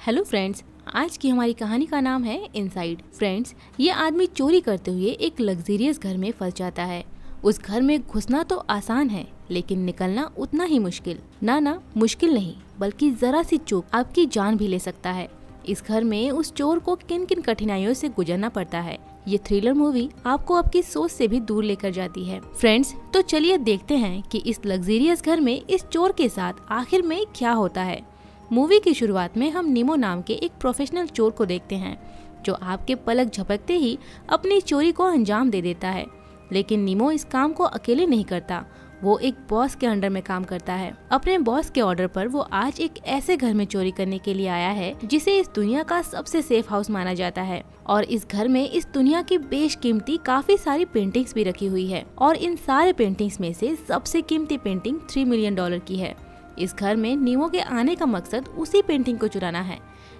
Hello friends, आज की हमारी कहानी का नाम है इनसाइड। फ्रेंड्स, ये आदमी चोरी करते हुए एक लग्जरियस घर में फंस जाता है। उस घर में घुसना तो आसान है, लेकिन निकलना उतना ही मुश्किल। ना मुश्किल नहीं, बल्कि जरा सी चूक आपकी जान भी ले सकता है। इस घर में उस चोर को किन किन कठिनाइयों से गुजरना पड़ता है, ये थ्रिलर मूवी आपको आपकी सोच से भी दूर लेकर जाती है। फ्रेंड्स, तो चलिए देखते हैं कि इस लग्जरियस घर में इस चोर के साथ आखिर में क्या होता है। मूवी की शुरुआत में हम नीमो नाम के एक प्रोफेशनल चोर को देखते हैं, जो आपके पलक झपकते ही अपनी चोरी को अंजाम दे देता है। लेकिन नीमो इस काम को अकेले नहीं करता, वो एक बॉस के अंडर में काम करता है। अपने बॉस के ऑर्डर पर वो आज एक ऐसे घर में चोरी करने के लिए आया है जिसे इस दुनिया का सबसे सेफ हाउस माना जाता है। और इस घर में इस दुनिया की बेशकीमती काफी सारी पेंटिंग्स भी रखी हुई है, और इन सारे पेंटिंग्स में से सबसे कीमती पेंटिंग $3 मिलियन की है। इस घर में नीमो के आने का मकसद उसी पेंटिंग को चुराना है,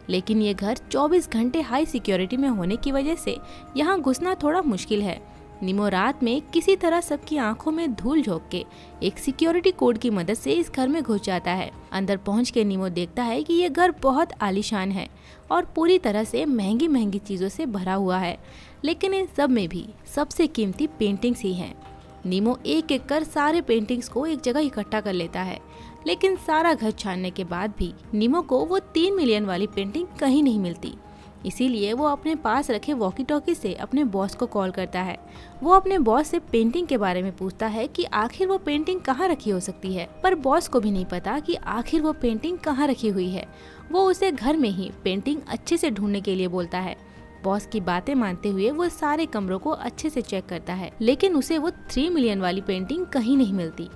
लेकिन ये घर 24 घंटे हाई सिक्योरिटी में होने की वजह से यहाँ घुसना थोड़ा मुश्किल है। नीमो रात में किसी तरह सबकी आंखों में धूल झोंक के एक सिक्योरिटी कोड की मदद से इस घर में घुस जाता है। अंदर पहुँच के नीमो देखता है कि ये घर बहुत आलीशान है और पूरी तरह से महंगी महंगी चीजों से भरा हुआ है, लेकिन इन सब में भी सबसे कीमती पेंटिंग्स ही हैं। नीमो एक एक कर सारे पेंटिंग्स को एक जगह इकट्ठा कर लेता है, लेकिन सारा घर छानने के बाद भी नीमो को वो 3 मिलियन वाली पेंटिंग कहीं नहीं मिलती। इसीलिए वो अपने पास रखे वॉकी टॉकी से अपने बॉस को कॉल करता है। वो अपने बॉस से पेंटिंग के बारे में पूछता है कि आखिर वो पेंटिंग कहाँ रखी हो सकती है, पर बॉस को भी नहीं पता कि आखिर वो पेंटिंग कहाँ रखी हुई है। वो उसे घर में ही पेंटिंग अच्छे से ढूंढने के लिए बोलता है। बॉस की बातें मानते हुए वो सारे कमरों को अच्छे से चेक करता है, लेकिन उसे वो 3 मिलियन वाली पेंटिंग कहीं नहीं मिलती।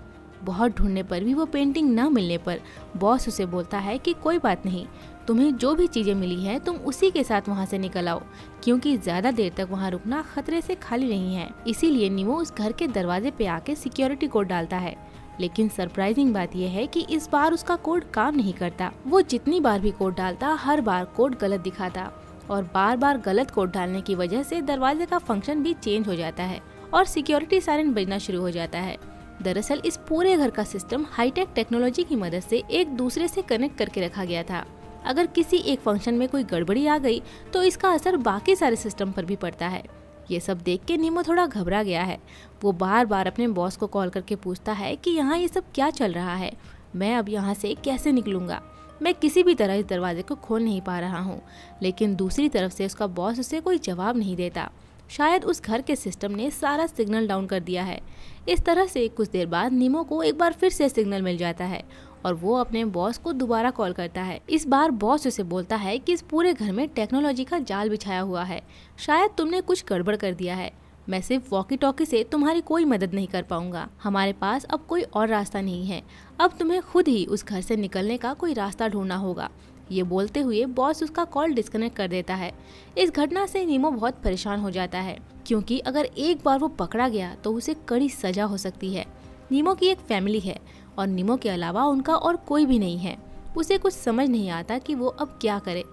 बहुत ढूंढने पर भी वो पेंटिंग न मिलने पर बॉस उसे बोलता है कि कोई बात नहीं, तुम्हें जो भी चीजें मिली हैं तुम उसी के साथ वहाँ से निकल आओ, क्योंकि ज्यादा देर तक वहाँ रुकना खतरे से खाली नहीं है। इसीलिए नीमो उस घर के दरवाजे पे आके सिक्योरिटी कोड डालता है, लेकिन सरप्राइजिंग बात यह है कि इस बार उसका कोड काम नहीं करता। वो जितनी बार भी कोड डालता, हर बार कोड गलत दिखाता, और बार बार गलत कोड डालने की वजह से दरवाजे का फंक्शन भी चेंज हो जाता है और सिक्योरिटी सायरन बजना शुरू हो जाता है। दरअसल इस पूरे घर का सिस्टम हाईटेक टेक्नोलॉजी की मदद से एक दूसरे से कनेक्ट करके रखा गया था। अगर किसी एक फंक्शन में कोई गड़बड़ी आ गई तो इसका असर बाकी सारे सिस्टम पर भी पड़ता है। ये सब देख के नीमो थोड़ा घबरा गया है। वो बार बार अपने बॉस को कॉल करके पूछता है कि यहाँ ये सब क्या चल रहा है, मैं अब यहाँ से कैसे निकलूंगा, मैं किसी भी तरह इस दरवाजे को खोल नहीं पा रहा हूँ। लेकिन दूसरी तरफ से उसका बॉस उसे कोई जवाब नहीं देता। शायद उस घर के सिस्टम ने सारा सिग्नल डाउन कर दिया है। इस तरह से कुछ देर बाद नीमो को एक बार फिर से सिग्नल मिल जाता है और वो अपने बॉस को दोबारा कॉल करता है। इस बार बॉस उसे बोलता है कि इस पूरे घर में टेक्नोलॉजी का जाल बिछाया हुआ है, शायद तुमने कुछ गड़बड़ कर दिया है। मैं सिर्फ वॉकी टॉकी से तुम्हारी कोई मदद नहीं कर पाऊंगा। हमारे पास अब कोई और रास्ता नहीं है, अब तुम्हें खुद ही उस घर से निकलने का कोई रास्ता ढूंढना होगा। ये बोलते हुए बॉस उसका कॉल डिस्कनेक्ट कर देता है। इस घटना से नीमो बहुत परेशान हो जाता है, क्योंकि अगर एक बार वो पकड़ा गया तो उसे कड़ी सजा हो सकती है। नीमो की एक फैमिली है और नीमो के अलावा उनका और कोई भी नहीं है। उसे कुछ समझ नहीं आता कि वो अब क्या करे।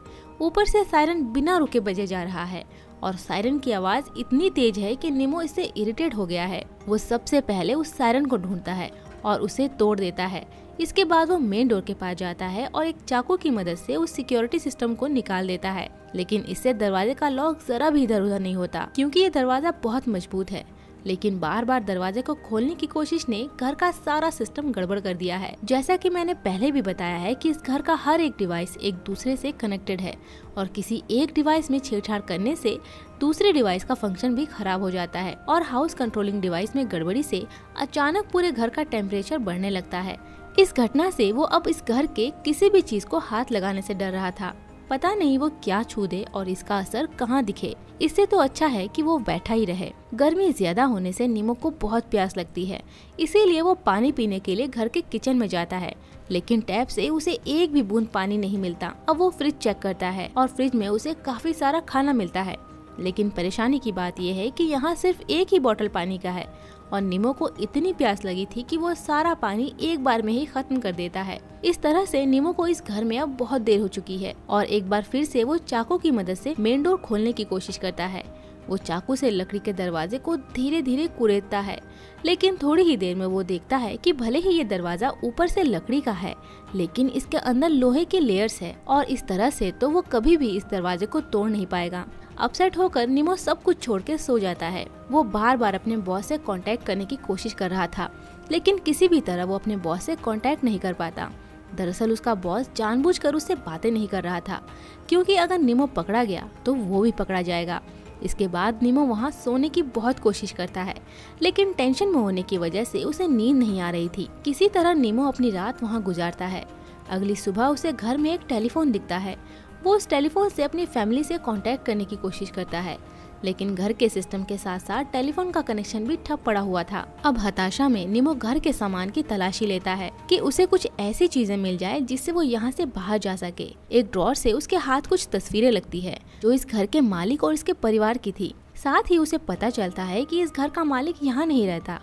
ऊपर से सायरन बिना रुके बजे जा रहा है और सायरन की आवाज इतनी तेज है कि नीमो इससे इरिटेट हो गया है। वो सबसे पहले उस सायरन को ढूंढता है और उसे तोड़ देता है। इसके बाद वो मेन डोर के पास जाता है और एक चाकू की मदद से उस सिक्योरिटी सिस्टम को निकाल देता है, लेकिन इससे दरवाजे का लॉक जरा भी इधर उधर नहीं होता, क्योंकि ये दरवाजा बहुत मजबूत है। लेकिन बार बार दरवाजे को खोलने की कोशिश ने घर का सारा सिस्टम गड़बड़ कर दिया है। जैसा कि मैंने पहले भी बताया है कि इस घर का हर एक डिवाइस एक दूसरे से कनेक्टेड है, और किसी एक डिवाइस में छेड़छाड़ करने से दूसरे डिवाइस का फंक्शन भी खराब हो जाता है, और हाउस कंट्रोलिंग डिवाइस में गड़बड़ी से अचानक पूरे घर का टेम्परेचर बढ़ने लगता है। इस घटना से वो अब इस घर के किसी भी चीज को हाथ लगाने से डर रहा था। पता नहीं वो क्या छू दे और इसका असर कहाँ दिखे। इससे तो अच्छा है कि वो बैठा ही रहे। गर्मी ज्यादा होने से नीमो को बहुत प्यास लगती है, इसीलिए वो पानी पीने के लिए घर के किचन में जाता है, लेकिन टैप से उसे एक भी बूंद पानी नहीं मिलता। अब वो फ्रिज चेक करता है और फ्रिज में उसे काफी सारा खाना मिलता है, लेकिन परेशानी की बात यह है कि यहाँ सिर्फ एक ही बोतल पानी का है, और नीमो को इतनी प्यास लगी थी कि वो सारा पानी एक बार में ही खत्म कर देता है। इस तरह से नीमो को इस घर में अब बहुत देर हो चुकी है और एक बार फिर से वो चाकू की मदद से मेन डोर खोलने की कोशिश करता है। वो चाकू से लकड़ी के दरवाजे को धीरे धीरे कुरेदता है, लेकिन थोड़ी ही देर में वो देखता है कि भले ही ये दरवाजा ऊपर से लकड़ी का है, लेकिन इसके अंदर लोहे के लेयर्स है और इस तरह से तो वो कभी भी इस दरवाजे को तोड़ नहीं पाएगा। अपसेट होकर निमो सब कुछ छोड़ के सो जाता है। वो बार बार अपने बॉस से कांटेक्ट करने की कोशिश कर रहा था, लेकिन किसी भी तरह वो अपने बॉस से कांटेक्ट नहीं कर पाता। दरअसल उसका बॉस जानबूझकर उससे बातें नहीं कर रहा था, क्योंकि अगर निमो पकड़ा गया तो वो भी पकड़ा जाएगा। इसके बाद निमो वहाँ सोने की बहुत कोशिश करता है, लेकिन टेंशन में होने की वजह से उसे नींद नहीं आ रही थी। किसी तरह निमो अपनी रात वहाँ गुजारता है। अगली सुबह उसे घर में एक टेलीफोन दिखता है। वो उस टेलीफोन से अपनी फैमिली से कांटेक्ट करने की कोशिश करता है, लेकिन घर के सिस्टम के साथ साथ टेलीफोन का कनेक्शन भी ठप पड़ा हुआ था। अब हताशा में निमो घर के सामान की तलाशी लेता है कि उसे कुछ ऐसी चीजें मिल जाए जिससे वो यहाँ से बाहर जा सके। एक ड्रॉर से उसके हाथ कुछ तस्वीरें लगती है जो इस घर के मालिक और इसके परिवार की थी। साथ ही उसे पता चलता है कि इस घर का मालिक यहाँ नहीं रहता,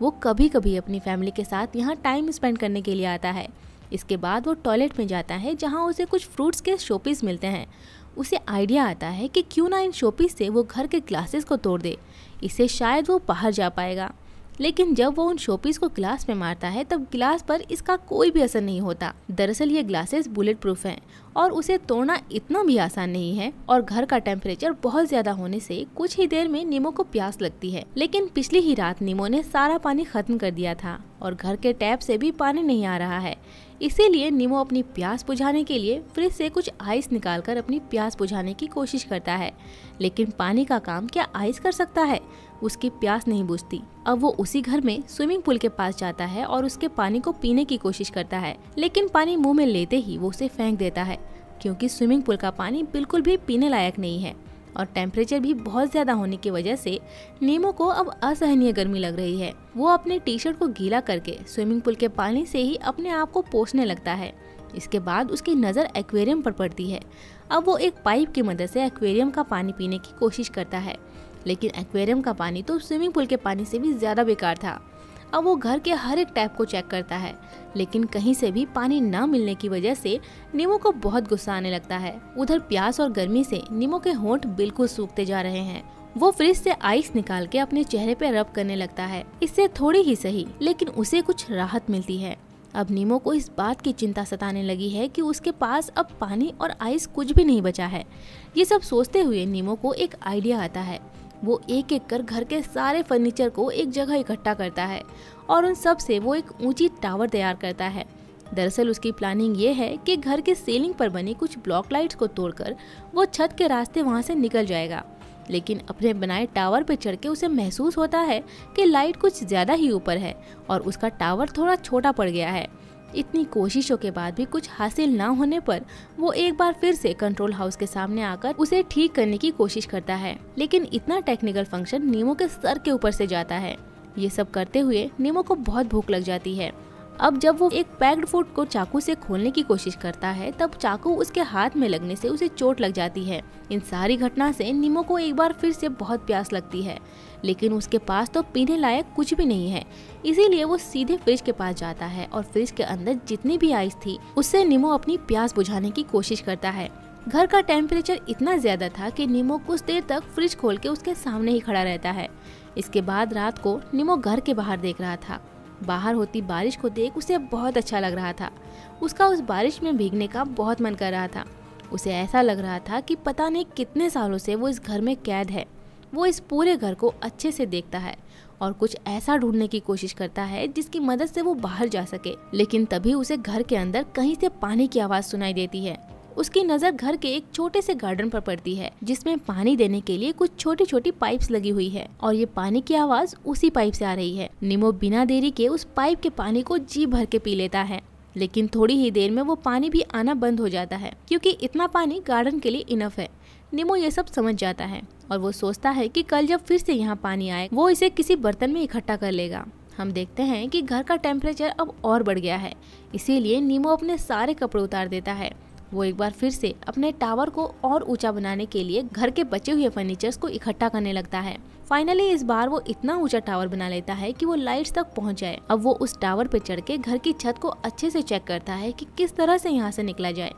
वो कभी कभी अपनी फैमिली के साथ यहाँ टाइम स्पेंड करने के लिए आता है। इसके बाद वो टॉयलेट में जाता है जहाँ उसे कुछ फ्रूट्स के शोपीस मिलते हैं। उसे आइडिया आता है कि क्यों ना इन शोपीस से वो घर के ग्लासेस को तोड़ दे, इससे शायद वो बाहर जा पाएगा। लेकिन जब वो उन शोपीस को ग्लास में मारता है तब ग्लास पर इसका कोई भी असर नहीं होता। दरअसल ये ग्लासेस बुलेट प्रूफ हैं और उसे तोड़ना इतना भी आसान नहीं है, और घर का टेम्परेचर बहुत ज्यादा होने से कुछ ही देर में निमो को प्यास लगती है। लेकिन पिछली ही रात निमो ने सारा पानी खत्म कर दिया था और घर के टैप से भी पानी नहीं आ रहा है। इसीलिए निमो अपनी प्यास बुझाने के लिए फ्रिज से कुछ आइस निकालकर अपनी प्यास बुझाने की कोशिश करता है, लेकिन पानी का काम क्या आइस कर सकता है? उसकी प्यास नहीं बुझती। अब वो उसी घर में स्विमिंग पूल के पास जाता है और उसके पानी को पीने की कोशिश करता है, लेकिन पानी मुंह में लेते ही वो उसे फेंक देता है, क्योंकि स्विमिंग पूल का पानी बिल्कुल भी पीने लायक नहीं है और टेम्परेचर भी बहुत ज्यादा होने की वजह से नीमो को अब असहनीय गर्मी लग रही है। वो अपने टी शर्ट को गीला करके स्विमिंग पूल के पानी से ही अपने आप को पोंछने लगता है। इसके बाद उसकी नज़र एक्वेरियम पर पड़ती है। अब वो एक पाइप की मदद से एक्वेरियम का पानी पीने की कोशिश करता है, लेकिन एक्वेरियम का पानी तो स्विमिंग पूल के पानी से भी ज्यादा बेकार था। अब वो घर के हर एक टैप को चेक करता है, लेकिन कहीं से भी पानी न मिलने की वजह से निमो को बहुत गुस्सा आने लगता है। उधर प्यास और गर्मी से निमो के होंठ बिल्कुल सूखते जा रहे हैं। वो फ्रिज से आइस निकाल के अपने चेहरे पे रब करने लगता है। इससे थोड़ी ही सही, लेकिन उसे कुछ राहत मिलती है। अब निमो को इस बात की चिंता सताने लगी है कि उसके पास अब पानी और आइस कुछ भी नहीं बचा है। ये सब सोचते हुए निमो को एक आइडिया आता है। वो एक एक कर घर के सारे फर्नीचर को एक जगह इकट्ठा करता है और उन सब से वो एक ऊंची टावर तैयार करता है। दरअसल उसकी प्लानिंग ये है कि घर के सीलिंग पर बनी कुछ ब्लॉक लाइट्स को तोड़कर वो छत के रास्ते वहाँ से निकल जाएगा। लेकिन अपने बनाए टावर पर चढ़ के उसे महसूस होता है कि लाइट कुछ ज्यादा ही ऊपर है और उसका टावर थोड़ा छोटा पड़ गया है। इतनी कोशिशों के बाद भी कुछ हासिल ना होने पर वो एक बार फिर से कंट्रोल हाउस के सामने आकर उसे ठीक करने की कोशिश करता है, लेकिन इतना टेक्निकल फंक्शन नीमो के सर के ऊपर से जाता है। ये सब करते हुए नीमो को बहुत भूख लग जाती है। अब जब वो एक पैक्ड फूड को चाकू से खोलने की कोशिश करता है तब चाकू उसके हाथ में लगने से उसे चोट लग जाती है। इन सारी घटना से नीमो को एक बार फिर से बहुत प्यास लगती है, लेकिन उसके पास तो पीने लायक कुछ भी नहीं है। इसीलिए वो सीधे फ्रिज के पास जाता है और फ्रिज के अंदर जितनी भी आइस थी उससे नीमो अपनी प्यास बुझाने की कोशिश करता है। घर का टेम्परेचर इतना ज्यादा था कि नीमो कुछ देर तक फ्रिज खोल के उसके सामने ही खड़ा रहता है। इसके बाद रात को नीमो घर के बाहर देख रहा था। बाहर होती बारिश को देख उसे बहुत अच्छा लग रहा था। उसका उस बारिश में भीगने का बहुत मन कर रहा था। उसे ऐसा लग रहा था कि पता नहीं कितने सालों से वो इस घर में कैद है। वो इस पूरे घर को अच्छे से देखता है और कुछ ऐसा ढूंढने की कोशिश करता है जिसकी मदद से वो बाहर जा सके। लेकिन तभी उसे घर के अंदर कहीं से पानी की आवाज सुनाई देती है। उसकी नजर घर के एक छोटे से गार्डन पर पड़ती है जिसमें पानी देने के लिए कुछ छोटी छोटी पाइप्स लगी हुई है और ये पानी की आवाज उसी पाइप से आ रही है। निमो बिना देरी के उस पाइप के पानी को जी भर के पी लेता है, लेकिन थोड़ी ही देर में वो पानी भी आना बंद हो जाता है क्योंकि इतना पानी गार्डन के लिए इनफ है। निमो ये सब समझ जाता है और वो सोचता है कि कल जब फिर से यहाँ पानी आए वो इसे किसी बर्तन में इकट्ठा कर लेगा। हम देखते हैं कि घर का टेम्परेचर अब और बढ़ गया है, इसीलिए निमो अपने सारे कपड़े उतार देता है। वो एक बार फिर से अपने टावर को और ऊंचा बनाने के लिए घर के बचे हुए फर्नीचर्स को इकट्ठा करने लगता है। फाइनली इस बार वो इतना ऊंचा टावर बना लेता है कि वो लाइट्स तक पहुंच जाए। अब वो उस टावर पे चढ़ के घर की छत को अच्छे से चेक करता है कि किस तरह से यहाँ से निकला जाए।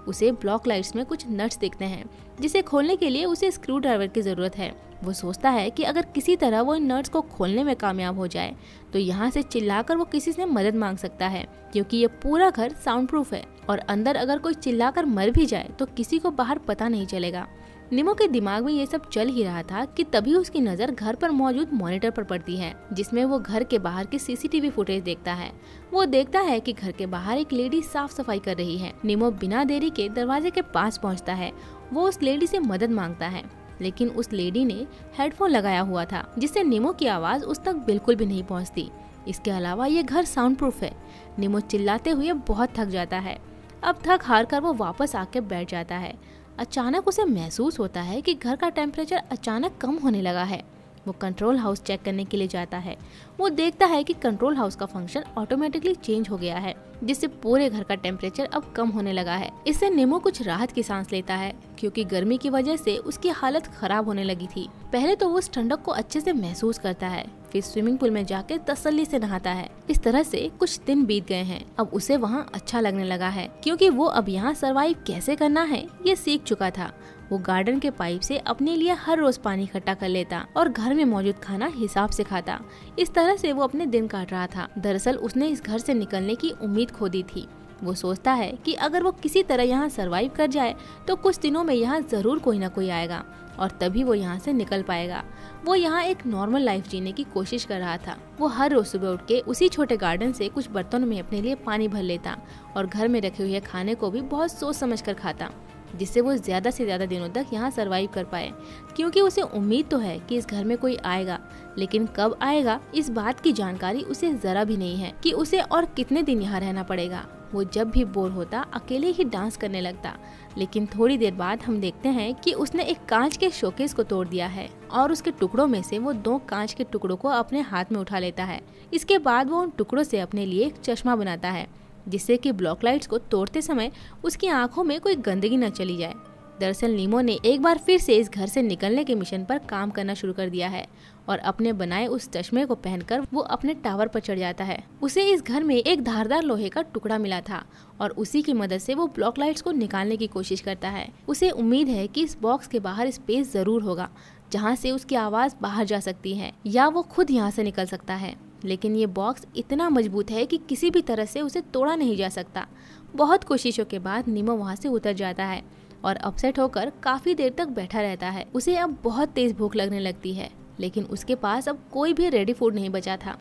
उसे ब्लॉक लाइट्स में कुछ नट्स दिखते हैं जिसे खोलने के लिए उसे स्क्रू ड्राइवर की जरूरत है। वो सोचता है कि अगर किसी तरह वो इन नट्स को खोलने में कामयाब हो जाए तो यहाँ से चिल्लाकर वो किसी से मदद मांग सकता है, क्योंकि ये पूरा घर साउंड प्रूफ है और अंदर अगर कोई चिल्लाकर मर भी जाए तो किसी को बाहर पता नहीं चलेगा। निमो के दिमाग में ये सब चल ही रहा था कि तभी उसकी नजर घर पर मौजूद मॉनिटर पर पड़ती है, जिसमें वो घर के बाहर की सीसीटीवी फुटेज देखता है। वो देखता है कि घर के बाहर एक लेडी साफ सफाई कर रही है। निमो बिना देरी के दरवाजे के पास पहुंचता है। वो उस लेडी से मदद मांगता है, लेकिन उस लेडी ने हेडफोन लगाया हुआ था, जिससे निमो की आवाज उस तक बिल्कुल भी नहीं पहुँचती। इसके अलावा ये घर साउंड प्रूफ है। निमो चिल्लाते हुए बहुत थक जाता है। अब थक हार कर वो वापस आके बैठ जाता है। अचानक उसे महसूस होता है कि घर का टेम्परेचर अचानक कम होने लगा है। वो कंट्रोल हाउस चेक करने के लिए जाता है। वो देखता है कि कंट्रोल हाउस का फंक्शन ऑटोमेटिकली चेंज हो गया है, जिससे पूरे घर का टेम्परेचर अब कम होने लगा है। इससे निमो कुछ राहत की सांस लेता है, क्योंकि गर्मी की वजह से उसकी हालत खराब होने लगी थी। पहले तो वो उस ठंडक को अच्छे से महसूस करता है, फिर स्विमिंग पूल में जाकर तसल्ली से नहाता है। इस तरह से कुछ दिन बीत गए हैं। अब उसे वहाँ अच्छा लगने लगा है, क्योंकि वो अब यहाँ सरवाइव कैसे करना है ये सीख चुका था। वो गार्डन के पाइप से अपने लिए हर रोज पानी इकट्ठा कर लेता और घर में मौजूद खाना हिसाब से खाता। इस तरह से वो अपने दिन काट रहा था। दरअसल उसने इस घर से निकलने की उम्मीद खो दी थी। वो सोचता है कि अगर वो किसी तरह यहाँ सरवाइव कर जाए तो कुछ दिनों में यहाँ जरूर कोई ना कोई आएगा और तभी वो यहाँ से निकल पाएगा। वो यहाँ एक नॉर्मल लाइफ जीने की कोशिश कर रहा था। वो हर रोज सुबह उठ के उसी छोटे गार्डन से कुछ बर्तनों में अपने लिए पानी भर लेता और घर में रखे हुए खाने को भी बहुत सोच समझ कर खाता, जिससे वो ज्यादा से ज्यादा दिनों तक यहाँ सरवाइव कर पाए। क्योंकि उसे उम्मीद तो है कि इस घर में कोई आएगा, लेकिन कब आएगा इस बात की जानकारी उसे जरा भी नहीं है कि उसे और कितने दिन यहाँ रहना पड़ेगा। वो जब भी बोर होता अकेले ही डांस करने लगता, लेकिन थोड़ी देर बाद हम देखते हैं कि उसने एक कांच के शोकेस को तोड़ दिया है और उसके टुकड़ों में से वो 2 कांच के टुकड़ों को अपने हाथ में उठा लेता है। इसके बाद वो उन टुकड़ों से अपने लिए एक चश्मा बनाता है, जिससे कि ब्लॉक लाइट्स को तोड़ते समय उसकी आंखों में कोई गंदगी न चली जाए। दरअसल नीमो ने एक बार फिर से इस घर से निकलने के मिशन पर काम करना शुरू कर दिया है और अपने बनाए उस चश्मे को पहनकर वो अपने टावर पर चढ़ जाता है। उसे इस घर में एक धारदार लोहे का टुकड़ा मिला था और उसी की मदद से वो ब्लॉक लाइट्स को निकालने की कोशिश करता है। उसे उम्मीद है कि इस बॉक्स के बाहर स्पेस जरूर होगा जहाँ से उसकी आवाज बाहर जा सकती है या वो खुद यहाँ से निकल सकता है, लेकिन ये बॉक्स इतना मजबूत है कि किसी भी तरह से उसे तोड़ा नहीं जा सकता। बहुत कोशिशों के बाद नीमो वहाँ से उतर जाता है और अपसेट होकर काफी देर तक बैठा रहता है। उसे अब बहुत तेज भूख लगने लगती है, लेकिन उसके पास अब कोई भी रेडी फूड नहीं बचा था,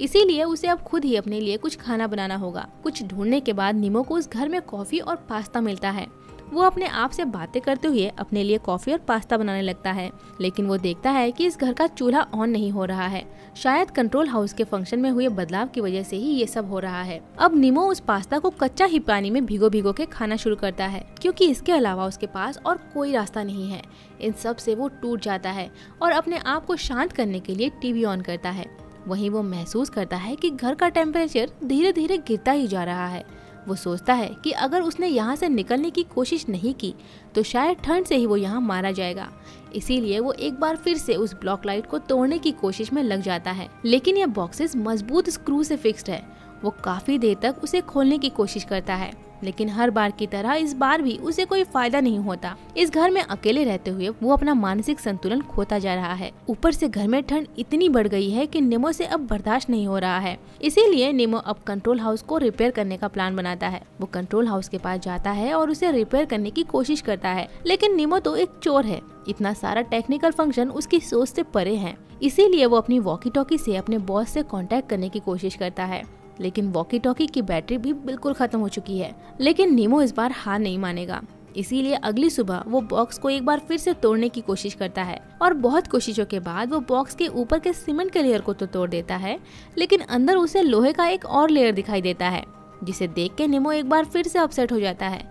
इसीलिए उसे अब खुद ही अपने लिए कुछ खाना बनाना होगा। कुछ ढूंढने के बाद नीमो को उस घर में कॉफी और पास्ता मिलता है। वो अपने आप से बातें करते हुए अपने लिए कॉफी और पास्ता बनाने लगता है, लेकिन वो देखता है कि इस घर का चूल्हा ऑन नहीं हो रहा है। शायद कंट्रोल हाउस के फंक्शन में हुए बदलाव की वजह से ही ये सब हो रहा है। अब नीमो उस पास्ता को कच्चा ही पानी में भिगो भिगो के खाना शुरू करता है, क्योंकि इसके अलावा उसके पास और कोई रास्ता नहीं है। इन सब से वो टूट जाता है और अपने आप को शांत करने के लिए टीवी ऑन करता है। वहीं वो महसूस करता है कि घर का टेम्परेचर धीरे धीरे गिरता ही जा रहा है। वो सोचता है कि अगर उसने यहाँ से निकलने की कोशिश नहीं की तो शायद ठंड से ही वो यहाँ मारा जाएगा। इसीलिए वो एक बार फिर से उस ब्लॉक लाइट को तोड़ने की कोशिश में लग जाता है, लेकिन ये बॉक्सेस मजबूत स्क्रू से फिक्स्ड है। वो काफी देर तक उसे खोलने की कोशिश करता है, लेकिन हर बार की तरह इस बार भी उसे कोई फायदा नहीं होता। इस घर में अकेले रहते हुए वो अपना मानसिक संतुलन खोता जा रहा है। ऊपर से घर में ठंड इतनी बढ़ गई है कि निमो से अब बर्दाश्त नहीं हो रहा है। इसीलिए निमो अब कंट्रोल हाउस को रिपेयर करने का प्लान बनाता है। वो कंट्रोल हाउस के पास जाता है और उसे रिपेयर करने की कोशिश करता है, लेकिन निमो तो एक चोर है। इतना सारा टेक्निकल फंक्शन उसकी सोच से परे है। इसीलिए वो अपनी वॉकी टॉकी से अपने बॉस से कॉन्टेक्ट करने की कोशिश करता है, लेकिन वॉकी टॉकी की बैटरी भी बिल्कुल खत्म हो चुकी है। लेकिन नीमो इस बार हार नहीं मानेगा, इसीलिए अगली सुबह वो बॉक्स को एक बार फिर से तोड़ने की कोशिश करता है और बहुत कोशिशों के बाद वो बॉक्स के ऊपर के सीमेंट के लेयर को तो तोड़ देता है, लेकिन अंदर उसे लोहे का एक और लेयर दिखाई देता है, जिसे देख के नीमो एक बार फिर से अपसेट हो जाता है।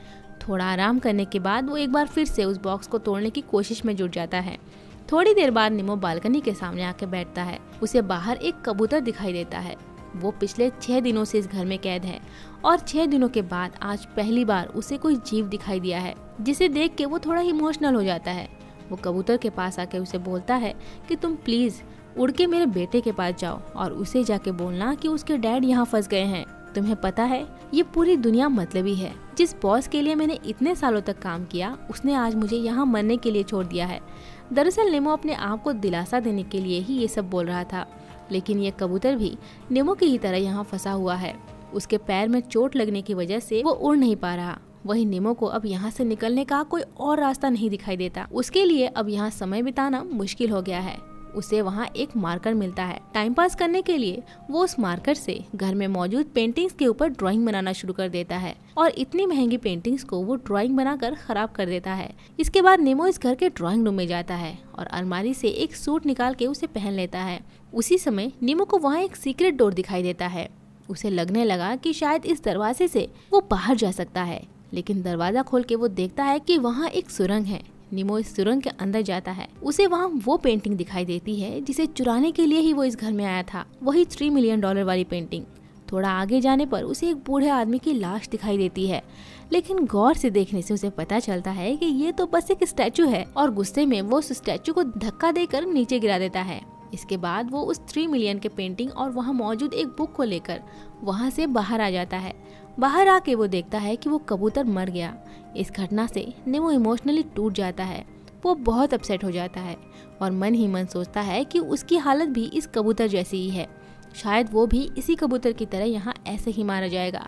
थोड़ा आराम करने के बाद वो एक बार फिर से उस बॉक्स को तोड़ने की कोशिश में जुट जाता है। थोड़ी देर बाद नीमो बालकनी के सामने आके बैठता है। उसे बाहर एक कबूतर दिखाई देता है। वो पिछले 6 दिनों से इस घर में कैद है और 6 दिनों के बाद आज पहली बार उसे कोई जीव दिखाई दिया है, जिसे देख के वो थोड़ा इमोशनल हो जाता है। वो कबूतर के पास आके उसे बोलता है कि तुम प्लीज उड़ के मेरे बेटे के पास जाओ और उसे जाके बोलना कि उसके डैड यहाँ फंस गए हैं, तुम्हें पता है, ये पूरी दुनिया मतलबी है। जिस बॉस के लिए मैंने इतने सालों तक काम किया, उसने आज मुझे यहाँ मरने के लिए छोड़ दिया है। दरअसल नेमो अपने आप को दिलासा देने के लिए ही ये सब बोल रहा था, लेकिन ये कबूतर भी नेमो की ही तरह यहाँ फंसा हुआ है। उसके पैर में चोट लगने की वजह से वो उड़ नहीं पा रहा। वही नेमो को अब यहाँ से निकलने का कोई और रास्ता नहीं दिखाई देता। उसके लिए अब यहाँ समय बिताना मुश्किल हो गया है। उसे वहाँ एक मार्कर मिलता है। टाइम पास करने के लिए वो उस मार्कर से घर में मौजूद पेंटिंग्स के ऊपर ड्राइंग बनाना शुरू कर देता है और इतनी महंगी पेंटिंग्स को वो ड्राइंग बनाकर खराब कर देता है। इसके बाद नेमो इस घर के ड्राइंग रूम में जाता है और अलमारी से एक सूट निकाल के उसे पहन लेता है। उसी समय नेमो को वहाँ एक सीक्रेट डोर दिखाई देता है। उसे लगने लगा कि शायद इस दरवाजे से वो बाहर जा सकता है, लेकिन दरवाजा खोल के वो देखता है कि वहाँ एक सुरंग है। नेमो इस सुरंग के अंदर जाता है। उसे वहाँ वो पेंटिंग दिखाई देती है जिसे चुराने के लिए ही वो इस घर में आया था, वही $3 मिलियन वाली पेंटिंग। थोड़ा आगे जाने पर उसे एक बूढ़े आदमी की लाश दिखाई देती है, लेकिन गौर से देखने से उसे पता चलता है कि ये तो बस एक स्टैचू है और गुस्से में वो उस स्टैचू को धक्का देकर नीचे गिरा देता है। इसके बाद वो उस 3 मिलियन के पेंटिंग और वहाँ मौजूद एक बुक को लेकर वहाँ से बाहर आ जाता है। बाहर आके वो देखता है कि वो कबूतर मर गया। इस घटना से नेमो इमोशनली टूट जाता है। वो बहुत अपसेट हो जाता है और मन ही मन सोचता है कि उसकी हालत भी इस कबूतर जैसी ही है। शायद वो भी इसी कबूतर की तरह यहाँ ऐसे ही मारा जाएगा।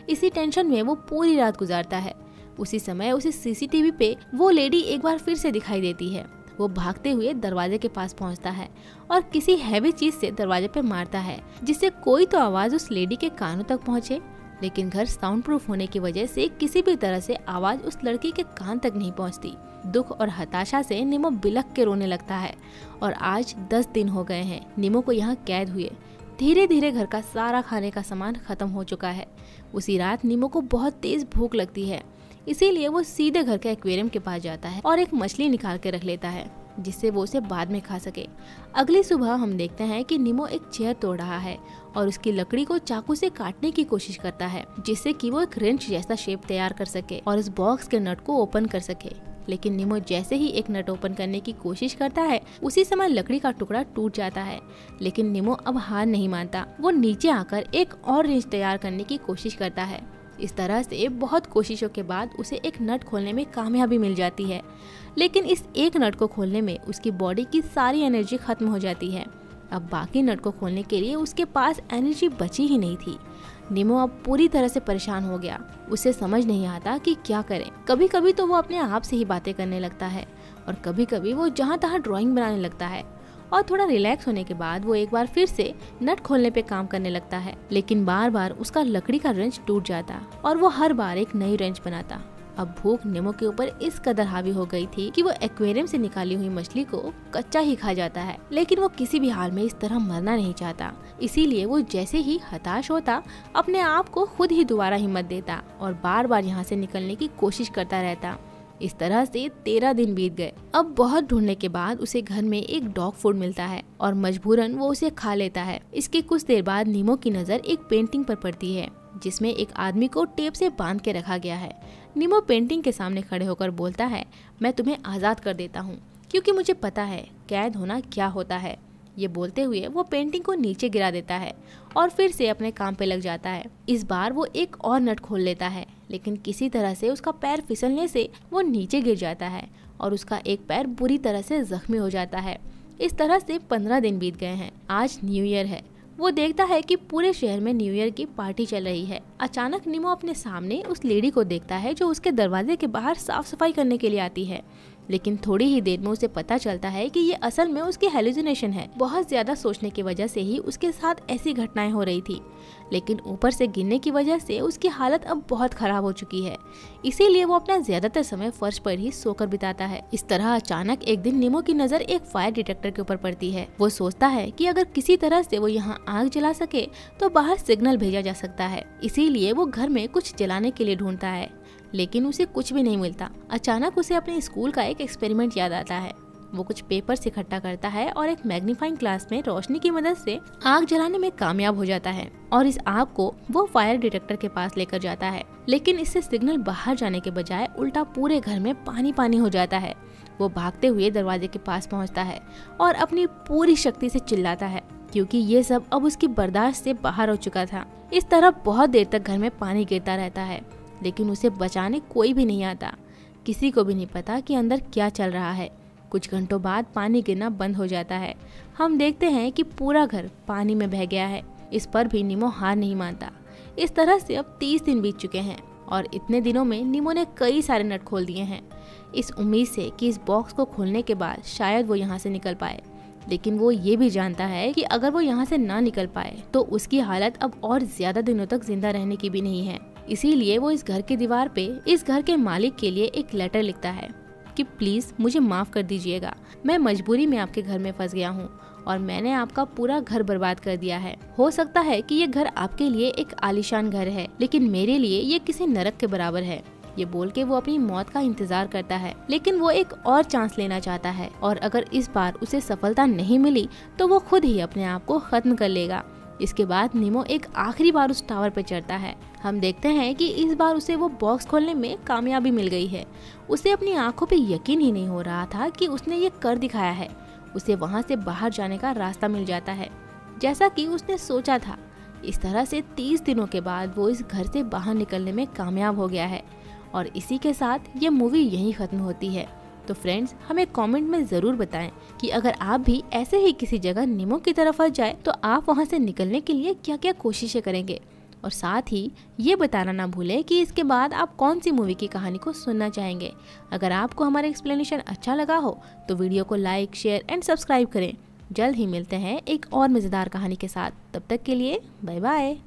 इसी टेंशन में वो पूरी रात गुजारता है। उसी समय उसे सीसीटीवी पे वो लेडी एक बार फिर से दिखाई देती है। वो भागते हुए दरवाजे के पास पहुंचता है और किसी हैवी चीज से दरवाजे पे मारता है, जिससे कोई तो आवाज उस लेडी के कानों तक पहुंचे। लेकिन घर साउंड प्रूफ होने की वजह से किसी भी तरह से आवाज उस लड़की के कान तक नहीं पहुंचती। दुख और हताशा से नेमो बिलख के रोने लगता है और आज 10 दिन हो गए हैं नेमो को यहाँ कैद हुए। धीरे धीरे घर का सारा खाने का सामान खत्म हो चुका है। उसी रात नेमो को बहुत तेज भूख लगती है, इसीलिए वो सीधे घर के एक्वेरियम के पास जाता है और एक मछली निकाल के रख लेता है, जिससे वो उसे बाद में खा सके। अगली सुबह हम देखते हैं कि नेमो एक चेयर तोड़ रहा है और उसकी लकड़ी को चाकू से काटने की कोशिश करता है, जिससे कि वो एक रेंच जैसा शेप तैयार कर सके और इस बॉक्स के नट को ओपन कर सके। लेकिन नेमो जैसे ही एक नट ओपन करने की कोशिश करता है, उसी समय लकड़ी का टुकड़ा टूट जाता है। लेकिन नेमो अब हार नहीं मानता। वो नीचे आकर एक और रेंच तैयार करने की कोशिश करता है। इस तरह से बहुत कोशिशों के बाद उसे एक नट खोलने में कामयाबी मिल जाती है, लेकिन इस एक नट को खोलने में उसकी बॉडी की सारी एनर्जी खत्म हो जाती है। अब बाकी नट को खोलने के लिए उसके पास एनर्जी बची ही नहीं थी। नेमो अब पूरी तरह से परेशान हो गया। उसे समझ नहीं आता कि क्या करे। कभी कभी तो वो अपने आप से ही बातें करने लगता है और कभी कभी वो जहाँ तहाँ ड्राइंग बनाने लगता है और थोड़ा रिलैक्स होने के बाद वो एक बार फिर से नट खोलने पे काम करने लगता है। लेकिन बार बार उसका लकड़ी का रेंच टूट जाता और वो हर बार एक नई रेंच बनाता। अब भूख नेमो के ऊपर इस कदर हावी हो गई थी कि वो एक्वेरियम से निकाली हुई मछली को कच्चा ही खा जाता है। लेकिन वो किसी भी हाल में इस तरह मरना नहीं चाहता, इसीलिए वो जैसे ही हताश होता अपने आप को खुद ही दोबारा हिम्मत देता और बार बार यहाँ से निकलने की कोशिश करता रहता। इस तरह से 13 दिन बीत गए। अब बहुत ढूंढने के बाद उसे घर में एक डॉग फूड मिलता है और मजबूरन वो उसे खा लेता है। इसके कुछ देर बाद नेमो की नजर एक पेंटिंग पर पड़ती है, जिसमें एक आदमी को टेप से बांध के रखा गया है। नेमो पेंटिंग के सामने खड़े होकर बोलता है, मैं तुम्हें आजाद कर देता हूँ, क्योंकि मुझे पता है कैद होना क्या होता है। ये बोलते हुए वो पेंटिंग को नीचे गिरा देता है और फिर से अपने काम पे लग जाता है। इस बार वो एक और नट खोल लेता है, लेकिन किसी तरह से उसका पैर फिसलने से वो नीचे गिर जाता है और उसका एक पैर बुरी तरह से जख्मी हो जाता है। इस तरह से 15 दिन बीत गए हैं। आज न्यू ईयर है। वो देखता है कि पूरे शहर में न्यू ईयर की पार्टी चल रही है। अचानक नेमो अपने सामने उस लेडी को देखता है जो उसके दरवाजे के बाहर साफ सफाई करने के लिए आती है। लेकिन थोड़ी ही देर में उसे पता चलता है कि ये असल में उसकी हेलुसिनेशन है। बहुत ज्यादा सोचने की वजह से ही उसके साथ ऐसी घटनाएं हो रही थी, लेकिन ऊपर से गिरने की वजह से उसकी हालत अब बहुत खराब हो चुकी है। इसीलिए वो अपना ज्यादातर समय फर्श पर ही सोकर बिताता है। इस तरह अचानक एक दिन नेमो की नजर एक फायर डिटेक्टर के ऊपर पड़ती है। वो सोचता है कि अगर किसी तरह से वो यहाँ आग जला सके तो बाहर सिग्नल भेजा जा सकता है। इसीलिए वो घर में कुछ जलाने के लिए ढूंढता है, लेकिन उसे कुछ भी नहीं मिलता। अचानक उसे अपने स्कूल का एक एक्सपेरिमेंट याद आता है। वो कुछ पेपर्स इकट्ठा करता है और एक मैग्नीफाइंग ग्लास में रोशनी की मदद से आग जलाने में कामयाब हो जाता है और इस आग को वो फायर डिटेक्टर के पास लेकर जाता है। लेकिन इससे सिग्नल बाहर जाने के बजाय उल्टा पूरे घर में पानी पानी हो जाता है। वो भागते हुए दरवाजे के पास पहुंचता है और अपनी पूरी शक्ति से चिल्लाता है, क्योंकि ये सब अब उसकी बर्दाश्त से बाहर हो चुका था। इस तरह बहुत देर तक घर में पानी गिरता रहता है, लेकिन उसे बचाने कोई भी नहीं आता। किसी को भी नहीं पता कि अंदर क्या चल रहा है। कुछ घंटों बाद पानी गिरना बंद हो जाता है। हम देखते हैं कि पूरा घर पानी में बह गया है। इस पर भी नीमो हार नहीं मानता। इस तरह से अब 30 दिन बीत चुके हैं और इतने दिनों में नीमो ने कई सारे नट खोल दिए हैं, इस उम्मीद से कि इस बॉक्स को खोलने के बाद शायद वो यहाँ से निकल पाए। लेकिन वो ये भी जानता है कि अगर वो यहाँ से ना निकल पाए तो उसकी हालत अब और ज्यादा दिनों तक जिंदा रहने की भी नहीं है। इसीलिए वो इस घर की दीवार पे इस घर के मालिक के लिए एक लेटर लिखता है कि प्लीज मुझे माफ कर दीजिएगा, मैं मजबूरी में आपके घर में फंस गया हूँ और मैंने आपका पूरा घर बर्बाद कर दिया है। हो सकता है कि ये घर आपके लिए एक आलीशान घर है, लेकिन मेरे लिए ये किसी नरक के बराबर है। ये बोल के वो अपनी मौत का इंतजार करता है, लेकिन वो एक और चांस लेना चाहता है और अगर इस बार उसे सफलता नहीं मिली तो वो खुद ही अपने आप को खत्म कर लेगा। इसके बाद नीमो एक आखिरी बार उस टावर पर चढ़ता है। हम देखते हैं कि इस बार उसे वो बॉक्स खोलने में कामयाबी मिल गई है। उसे अपनी आंखों पे यकीन ही नहीं हो रहा था कि उसने ये कर दिखाया है। उसे वहाँ से बाहर जाने का रास्ता मिल जाता है, जैसा कि उसने सोचा था। इस तरह से 30 दिनों के बाद वो इस घर से बाहर निकलने में कामयाब हो गया है। और इसी के साथ ये मूवी यहीं खत्म होती है। तो फ्रेंड्स, हमें कमेंट में ज़रूर बताएं कि अगर आप भी ऐसे ही किसी जगह नीमो की तरफ फंस जाए तो आप वहां से निकलने के लिए क्या क्या कोशिशें करेंगे। और साथ ही ये बताना ना भूलें कि इसके बाद आप कौन सी मूवी की कहानी को सुनना चाहेंगे। अगर आपको हमारा एक्सप्लेनेशन अच्छा लगा हो तो वीडियो को लाइक, शेयर एंड सब्सक्राइब करें। जल्द ही मिलते हैं एक और मज़ेदार कहानी के साथ। तब तक के लिए बाय बाय।